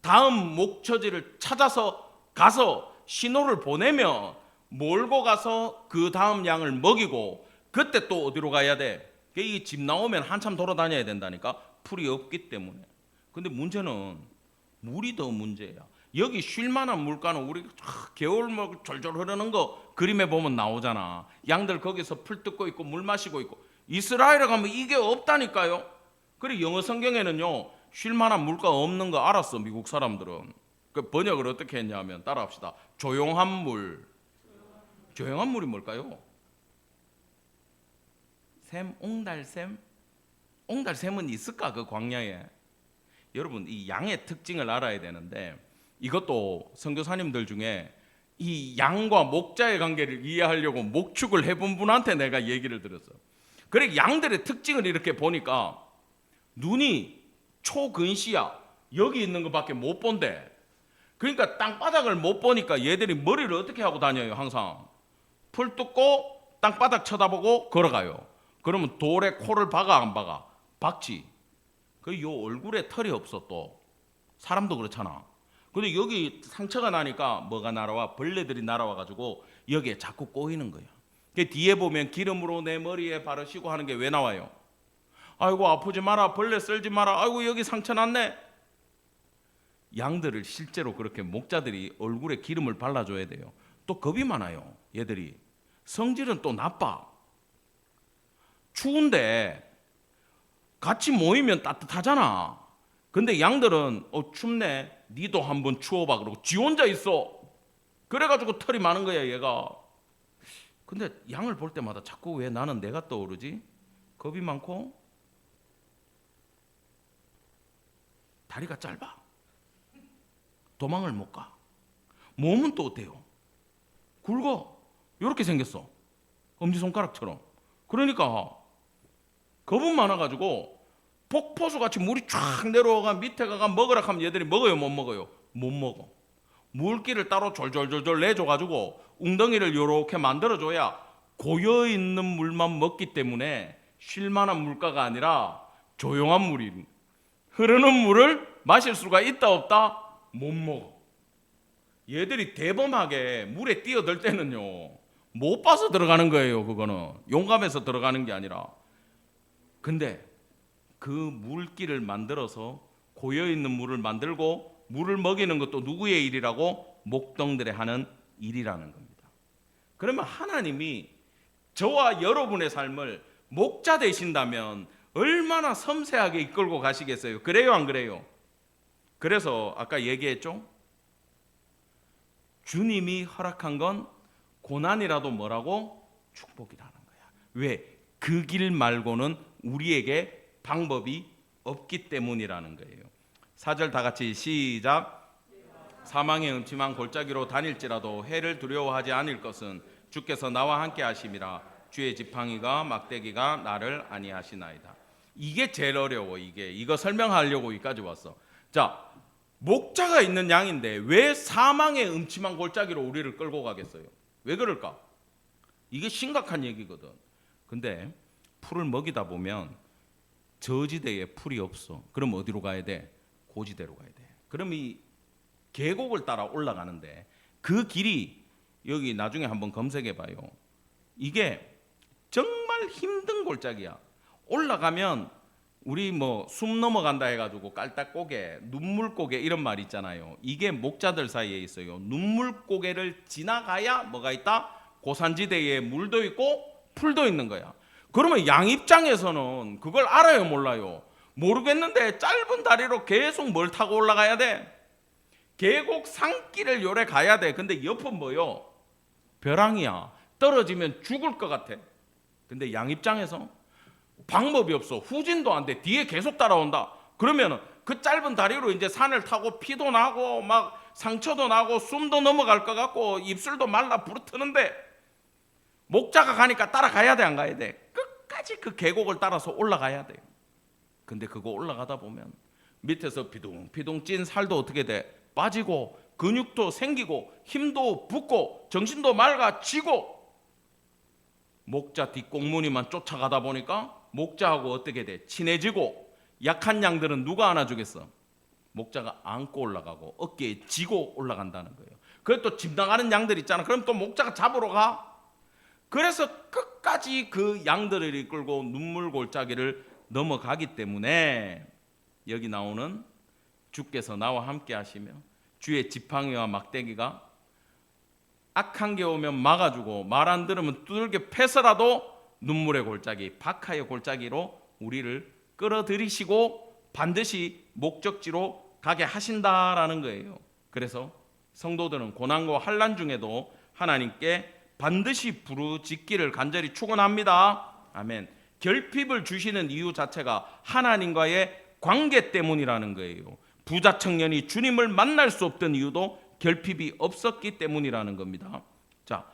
다음 목처지를 찾아서 가서 신호를 보내면 몰고 가서 그 다음 양을 먹이고, 그때 또 어디로 가야 돼? 이 집 나오면 한참 돌아다녀야 된다니까. 풀이 없기 때문에. 근데 문제는 물이 더 문제야. 여기 쉴만한 물가는 우리 겨울 뭐 졸졸 흐르는 거 그림에 보면 나오잖아. 양들 거기서 풀 뜯고 있고 물 마시고 있고. 이스라엘에 가면 이게 없다니까요. 그리고 영어 성경에는요, 쉴만한 물가 없는 거 알았어. 미국 사람들은. 그 번역을 어떻게 했냐면, 따라합시다. 조용한 물. 조용한 물이 뭘까요? 샘, 옹달샘? 옹달샘은 있을까? 그 광야에. 여러분, 이 양의 특징을 알아야 되는데, 이것도 선교사님들 중에 이 양과 목자의 관계를 이해하려고 목축을 해본 분한테 내가 얘기를 들었어. 그래, 양들의 특징을 이렇게 보니까 눈이 초근시야. 여기 있는 것밖에 못 본대. 그러니까 땅바닥을 못 보니까 얘들이 머리를 어떻게 하고 다녀요? 항상 풀 뜯고 땅바닥 쳐다보고 걸어가요. 그러면 돌에 코를 박아 안 박아? 박지. 그 요 얼굴에 털이 없어. 또 사람도 그렇잖아. 근데 여기 상처가 나니까 뭐가 날아와? 벌레들이 날아와 가지고 여기에 자꾸 꼬이는 거야. 그 뒤에 보면 기름으로 내 머리에 바르시고 하는 게 왜 나와요? 아이고 아프지 마라, 벌레 썰지 마라, 아이고 여기 상처 났네. 양들을 실제로 그렇게 목자들이 얼굴에 기름을 발라줘야 돼요. 또 겁이 많아요. 얘들이 성질은 또 나빠. 추운데 같이 모이면 따뜻하잖아. 근데 양들은 춥네, 니도 한번 추워봐 그러고 지 혼자 있어. 그래가지고 털이 많은 거야 얘가. 근데 양을 볼 때마다 자꾸 왜 나는 내가 떠오르지? 겁이 많고 다리가 짧아. 도망을 못 가. 몸은 또 어때요? 굵어. 이렇게 생겼어. 엄지손가락처럼. 그러니까 겁은 많아가지고 폭포수같이 물이 쫙 내려오가 밑에 가가 먹으라 하면 얘들이 먹어요 못 먹어요? 못 먹어. 물기를 따로 졸졸졸졸 내줘가지고 웅덩이를 요렇게 만들어줘야 고여있는 물만 먹기 때문에 쉴만한 물가가 아니라 조용한 물이, 흐르는 물을 마실 수가 있다 없다? 못 먹어. 얘들이 대범하게 물에 뛰어들 때는요 못 봐서 들어가는 거예요. 그거는 용감해서 들어가는 게 아니라. 근데 그 물기를 만들어서 고여있는 물을 만들고 물을 먹이는 것도 누구의 일이라고? 목동들의 하는 일이라는 겁니다. 그러면 하나님이 저와 여러분의 삶을 목자 되신다면 얼마나 섬세하게 이끌고 가시겠어요? 그래요 안 그래요? 그래서 아까 얘기했죠? 주님이 허락한 건 고난이라도 뭐라고? 축복이라는 거야. 왜? 그 길 말고는 우리에게 방법이 없기 때문이라는 거예요. 4절 다 같이 시작. 사망의 음침한 골짜기로 다닐지라도 해를 두려워하지 않을 것은 주께서 나와 함께 하심이라. 주의 지팡이가 막대기가 나를 아니하시나이다. 이게 제일 어려워. 이거 설명하려고 여기까지 왔어. 자, 목자가 있는 양인데 왜 사망의 음침한 골짜기로 우리를 끌고 가겠어요? 왜 그럴까? 이게 심각한 얘기거든. 근데 풀을 먹이다 보면 저지대에 풀이 없어. 그럼 어디로 가야 돼? 고지대로 가야 돼. 그럼 이 계곡을 따라 올라가는데 그 길이 여기 나중에 한번 검색해 봐요. 이게 정말 힘든 골짜기야. 올라가면 우리 뭐 숨 넘어간다 해가지고 깔딱고개, 눈물고개 이런 말 있잖아요. 이게 목자들 사이에 있어요. 눈물고개를 지나가야 뭐가 있다? 고산지대에 물도 있고 풀도 있는 거야. 그러면 양 입장에서는 그걸 알아요 몰라요? 모르겠는데 짧은 다리로 계속 뭘 타고 올라가야 돼? 계곡 산길을 요래 가야 돼. 근데 옆은 뭐요? 벼랑이야. 떨어지면 죽을 것 같아. 근데 양 입장에서 방법이 없어. 후진도 안 돼. 뒤에 계속 따라온다. 그러면 그 짧은 다리로 이제 산을 타고 피도 나고 막 상처도 나고 숨도 넘어갈 것 같고 입술도 말라 부르트는데 목자가 가니까 따라가야 돼 안 가야 돼? 끝까지 그 계곡을 따라서 올라가야 돼. 근데 그거 올라가다 보면 밑에서 피둥피둥 찐 살도 어떻게 돼? 빠지고 근육도 생기고 힘도 붙고 정신도 맑아지고 목자 뒷꽁무니만 쫓아가다 보니까 목자하고 어떻게 돼? 친해지고 약한 양들은 누가 안아주겠어? 목자가 안고 올라가고 어깨에 지고 올라간다는 거예요. 그래 또 집 나가는 양들 있잖아. 그럼 또 목자가 잡으러 가. 그래서 끝까지 그 양들을 이끌고 눈물 골짜기를 넘어가기 때문에 여기 나오는 주께서 나와 함께 하시며 주의 지팡이와 막대기가 악한 게 오면 막아주고 말 안 들으면 두들겨 패서라도 눈물의 골짜기, 박하의 골짜기로 우리를 끌어들이시고 반드시 목적지로 가게 하신다라는 거예요. 그래서 성도들은 고난과 환난 중에도 하나님께 반드시 부르짖기를 간절히 축원합니다. 아멘. 결핍을 주시는 이유 자체가 하나님과의 관계 때문이라는 거예요. 부자 청년이 주님을 만날 수 없던 이유도 결핍이 없었기 때문이라는 겁니다. 자,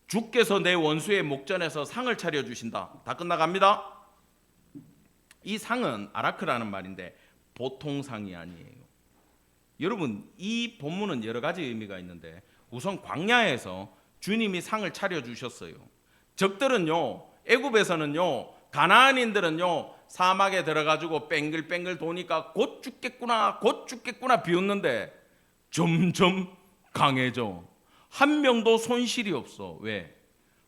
주께서 내 원수의 목전에서 상을 차려주신다. 다 끝나갑니다. 이 상은 아라크라는 말인데 보통 상이 아니에요. 여러분 이 본문은 여러 가지 의미가 있는데 우선 광야에서 주님이 상을 차려주셨어요. 적들은요, 애굽에서는요, 가나안인들은요 사막에 들어가지고 뺑글뺑글 도니까 곧 죽겠구나 비웃는데 점점 강해져. 한 명도 손실이 없어. 왜?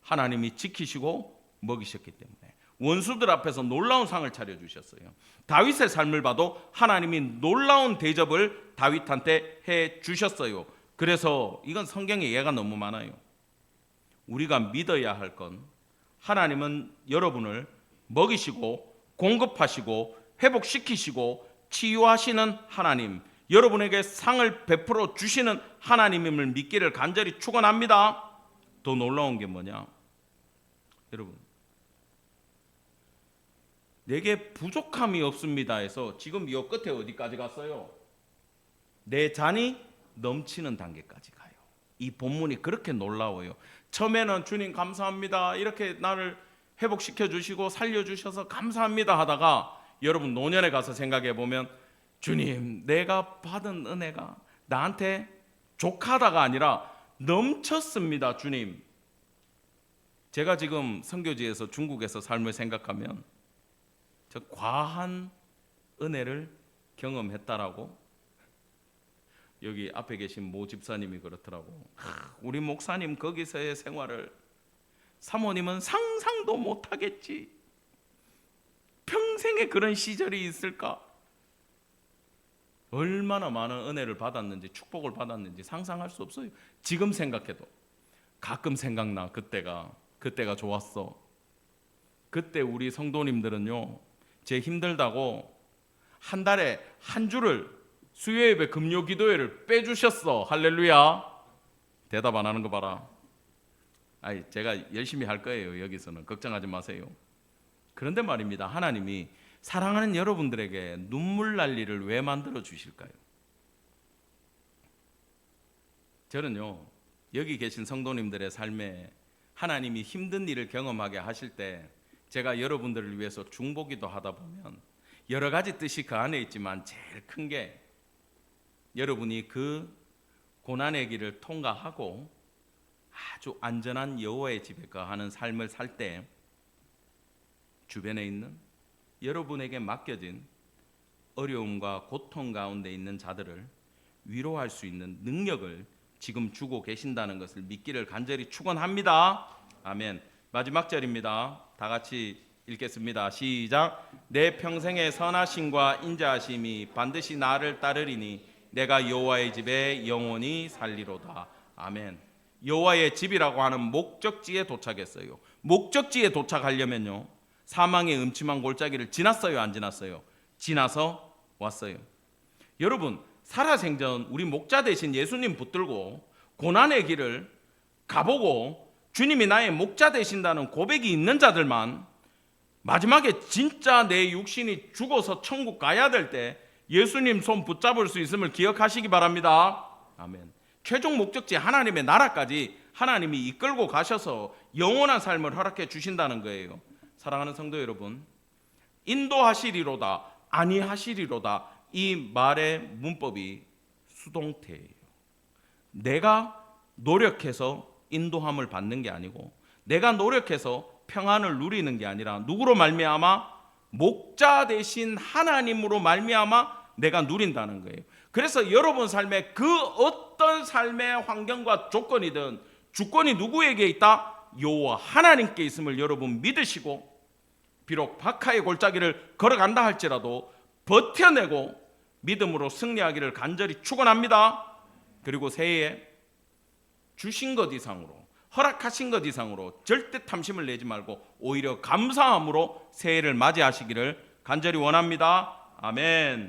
하나님이 지키시고 먹이셨기 때문에 원수들 앞에서 놀라운 상을 차려주셨어요. 다윗의 삶을 봐도 하나님이 놀라운 대접을 다윗한테 해주셨어요. 그래서 이건 성경에 예가 너무 많아요. 우리가 믿어야 할 건 하나님은 여러분을 먹이시고 공급하시고 회복시키시고 치유하시는 하나님, 여러분에게 상을 베풀어 주시는 하나님임을 믿기를 간절히 축원합니다. 더 놀라운 게 뭐냐? 여러분, 내게 부족함이 없습니다 해서 지금 이 끝에 어디까지 갔어요? 내 잔이 넘치는 단계까지 가요. 이 본문이 그렇게 놀라워요. 처음에는 주님 감사합니다, 이렇게 나를 회복시켜 주시고 살려주셔서 감사합니다 하다가 여러분 노년에 가서 생각해 보면 주님, 내가 받은 은혜가 나한테 족하다가 아니라 넘쳤습니다. 주님, 제가 지금 선교지에서 중국에서 삶을 생각하면 저 과한 은혜를 경험했다라고 여기 앞에 계신 모 집사님이 그렇더라고. 우리 목사님 거기서의 생활을 사모님은 상상도 못하겠지. 평생에 그런 시절이 있을까? 얼마나 많은 은혜를 받았는지 축복을 받았는지 상상할 수 없어요. 지금 생각해도 가끔 생각나. 그때가 좋았어. 그때 우리 성도님들은요, 제 힘들다고 한 달에 한 주를 수요예배 금요 기도회를 빼주셨어. 할렐루야. 대답 안 하는 거 봐라. 아이, 제가 열심히 할 거예요. 여기서는 걱정하지 마세요. 그런데 말입니다, 하나님이 사랑하는 여러분들에게 눈물 날 일을 왜 만들어 주실까요? 저는요, 여기 계신 성도님들의 삶에 하나님이 힘든 일을 경험하게 하실 때 제가 여러분들을 위해서 중보기도 하다 보면 여러 가지 뜻이 그 안에 있지만 제일 큰 게 여러분이 그 고난의 길을 통과하고 아주 안전한 여호와의 집에 거하는 삶을 살 때 주변에 있는 여러분에게 맡겨진 어려움과 고통 가운데 있는 자들을 위로할 수 있는 능력을 지금 주고 계신다는 것을 믿기를 간절히 축원합니다. 아멘. 마지막 절입니다. 다 같이 읽겠습니다. 시작. 내 평생의 선하심과 인자하심이 반드시 나를 따르리니 내가 여호와의 집에 영원히 살리로다. 아멘. 여호와의 집이라고 하는 목적지에 도착했어요. 목적지에 도착하려면요, 사망의 음침한 골짜기를 지났어요, 안 지났어요? 지나서 왔어요. 여러분, 살아생전 우리 목자 되신 예수님 붙들고 고난의 길을 가보고 주님이 나의 목자 되신다는 고백이 있는 자들만 마지막에 진짜 내 육신이 죽어서 천국 가야 될 때 예수님 손 붙잡을 수 있음을 기억하시기 바랍니다. 아멘. 최종 목적지 하나님의 나라까지 하나님이 이끌고 가셔서 영원한 삶을 허락해 주신다는 거예요. 사랑하는 성도 여러분, 인도하시리로다, 아니하시리로다, 이 말의 문법이 수동태예요. 내가 노력해서 인도함을 받는 게 아니고 내가 노력해서 평안을 누리는 게 아니라 누구로 말미암아? 목자 되신 하나님으로 말미암아 내가 누린다는 거예요. 그래서 여러분 삶에 그 어떤 삶의 환경과 조건이든 주권이 누구에게 있다? 여호와 하나님께 있음을 여러분 믿으시고, 비록 박하의 골짜기를 걸어간다 할지라도 버텨내고 믿음으로 승리하기를 간절히 축원합니다. 그리고 새해에 주신 것 이상으로, 허락하신 것 이상으로 절대 탐심을 내지 말고 오히려 감사함으로 새해를 맞이하시기를 간절히 원합니다. 아멘.